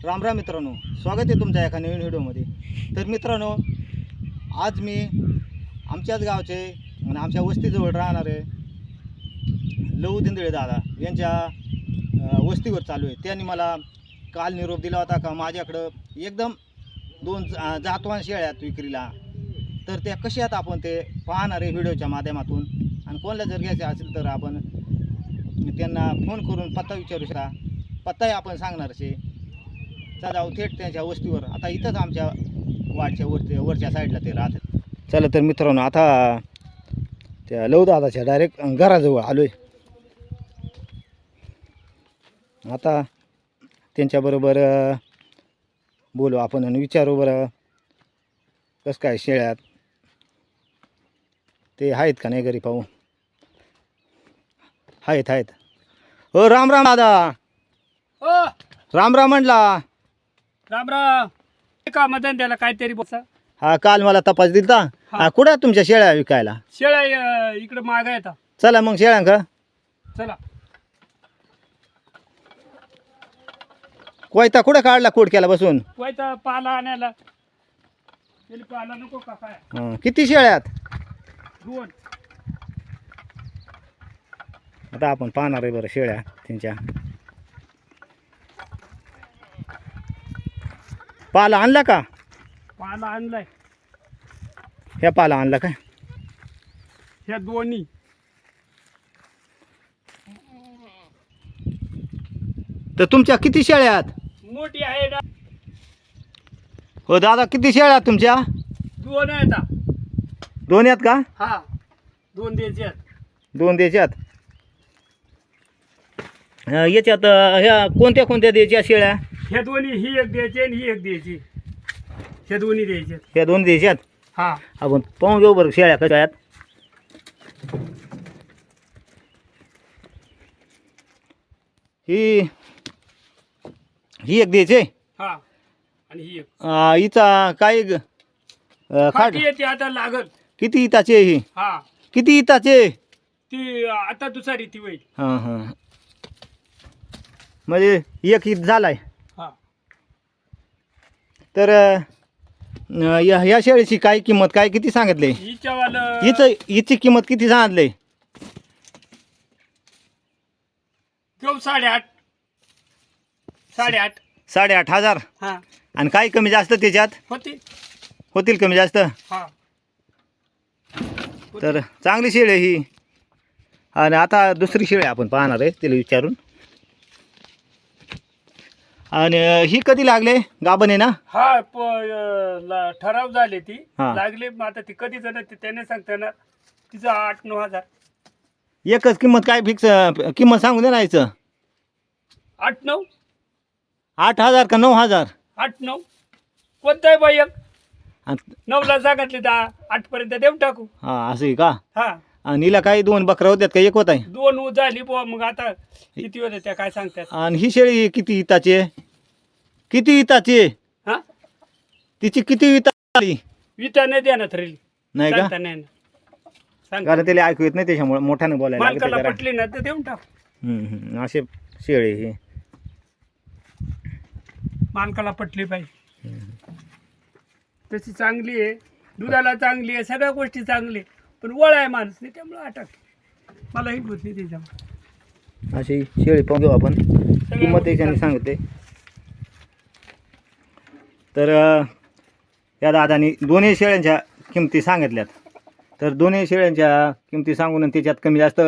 राम राम मित्रांनो, स्वागत आहे तुमच्या एका नवीन व्हिडिओमध्ये। तर मित्रांनो, आज मी आमच्याच गावचे आणि आमच्या वस्तीजवळ राहणारे लहू दिंदळे दादा यांच्या वस्तीवर चालू आहे। त्यांनी मला काल निरोप दिला होता का माझ्याकडं एकदम 2 जातवान शेळ्या आहेत विक्रीला, तर त्या कशा आहेत आपण ते पाहणार आहे व्हिडिओच्या माध्यमातून। आणि कोणाला जर घ्यायचं असेल तर आपण त्यांना फोन करून पत्ता विचारू शकता, पत्ताही आपण सांगणार आहे। चला जाऊ थेट त्यांच्या वस्तीवर। आता इथंच आमच्या वाडच्या वरच्या साईडला ते राहतात। चला तर मित्रांनो, आता त्या लहू दादाच्या डायरेक्ट घराजवळ आलो आहे। आता त्यांच्याबरोबर बोलू आपण आणि विचारू बरं कसं काय शेळ्यात ते आहेत का नाही घरी, पाहू। आहेत। हो राम राम दादा। ओ राम राम म्हणला। राम राम। का मदन त्याला काहीतरी बोसा। हा काल मला तपास दिलता। हा कुठं आहे तुमच्या शेळ्या विकायला? शेळ्या इकडे मागा येतात। चला मग शेळ्यांका चला। कोयता कुठं काढला कोटक्याला बसून? वायता पाला आणायला। त्याला पाला नको का काय? किती शेळ्यात? 2। आता आपण पाहणार आहे बरं शेळ्या त्यांच्या। पाला आणला का? पाला आणलाय। ह्या पाला आणला का? ह्या दोन्ही तर तुमच्या किती शेळ्या आहेत? मोठी आहे ना। हो दादा, किती शेळ्या आहेत तुमच्या? 2 आहेत। 2 आहेत का? हा 2 द्यायचे। 2 द्यायच्यात। याच्यात ह्या कोणत्या कोणत्या द्यायच्या शेळ्या? ह्या दोन्ही, ही एक द्यायची आणि ही एक द्यायची। ह्या दोन्ही द्यायचे। ह्या 2 द्यायच्यात। हा आपण पाहून घेऊ बरं शेळ्या कशा आहेत। ही एक द्यायची। हा आणि ही एक हिचा काय खाट खाटी येते आता लागल। किती इताचे? ही हा किती इताचे? ती आता दुसरी ती वय। हां म्हणजे एक ईद झालाय। हा तर ह्या शेळीची काय किंमत काय किती सांगितले? हिच्यावालं हिची किंमत किती सांगितले? घेऊ 8.5। 8.5। 8,500। हा आणि काही कमी जास्त त्याच्यात होतील कमी जास्त? हा तर चांगली शेळी आहे ही। आणि आता दुसरी शेळी आपण पाहणार आहे, तिला विचारून। आणि ही कधी लागले? गाभण आहे ना? हा ठराव झाले ती हा. लागले। मग आता ती कधी जण त्याने सांगताना तिचं 8-9 हजार। एकच किंमत काय फिक्स किंमत सांगू दे ना याचं? 8-9 8,000 का 9,000? 8-9 कोणता आहे बाई? एक आणि 9ला सांगितले, 8 पर्यंत देऊन टाकू। हां असं आहे का? हा आणि हिला काही 2 बकरा होत्यात का एक होत आहे? 2 झाली बुवा। मग आता किती होते त्या काय सांगतात? आणि ही शेळी किती इताची आहे? किती इताची आहे? हा तिची किती इता आली? विता नाही देणार तरी नाही का? सांगता नाही ना। सांगता कारण त्याला ऐकू येत नाही, त्याच्यामुळे मोठ्याने बोलायला लागतं मालकाला जरा। पटली ना तर देऊन टाकू। असे शेळी ही। मालकाला पटली पाहिजे। तशी चांगली आहे, दुधाला चांगली आहे, सगळ्या गोष्टी चांगली आहे, पण वळ आहे माणूस नाही त्यामुळे अटक मला ही होत नाही त्याच्यामुळे। अशी शेळी पाहून घेऊ आपण, किंमत त्याच्याने सांगते। तर या दादानी दोन्ही शेळ्यांच्या किमती सांगितल्यात। तर दोन्ही शेळ्यांच्या किमती सांगून त्याच्यात कमी जास्त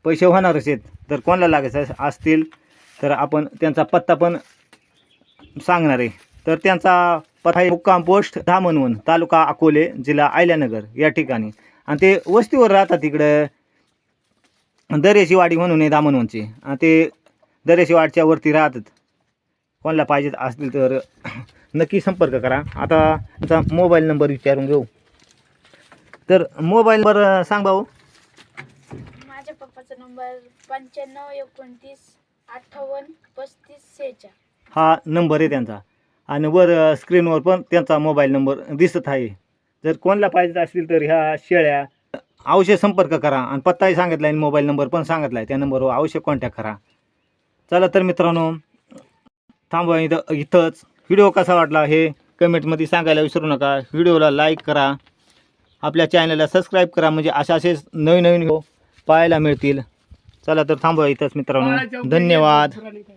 पैसे होणारच आहेत। तर कोणाला लागायचं असतील तर आपण त्यांचा पत्ता पण सांगणार आहे। तर त्यांचा पत्ता आहे मुक्काम पोस्ट धामणवन, तालुका अकोले, जिल्हा अहिल्यानगर या ठिकाणी। आणि ते वस्तीवर राहतात तिकडं, दर्याची वाडी म्हणून आहे धामणवनची। आणि ते दर्याची वाडच्या वरती राहतात। कोणाला पाहिजे असतील तर नक्की संपर्क करा। आता त्यांचा मोबाईल नंबर विचारून घेऊ। तर मोबाईल नंबर सांग भाऊ। माझ्या पप्पाचा नंबर 9529583546. हा नंबर आहे त्यांचा। आणि वर स्क्रीनवर पण त्यांचा मोबाईल नंबर दिसत आहे। जर कोणाला पाहिजे असतील तर ह्या शेळ्या अवश्य संपर्क करा। आणि पत्ताही सांगितला आहे, मोबाईल नंबर पण सांगितला आहे, त्या नंबरवर अवश्य कॉन्टॅक्ट करा। चला तर मित्रांनो, थांबवा इथंच. व्हिडिओ कसा वाटला हे कमेंटमध्ये सांगायला विसरू नका. व्हिडिओला लाईक करा, आपल्या चॅनलला सबस्क्राईब करा, म्हणजे असेच नवीन नवीन व्हिडिओ पाहायला मिळतील. चला तर थांबवा इथंच मित्रांनो. धन्यवाद. पुराणे काय.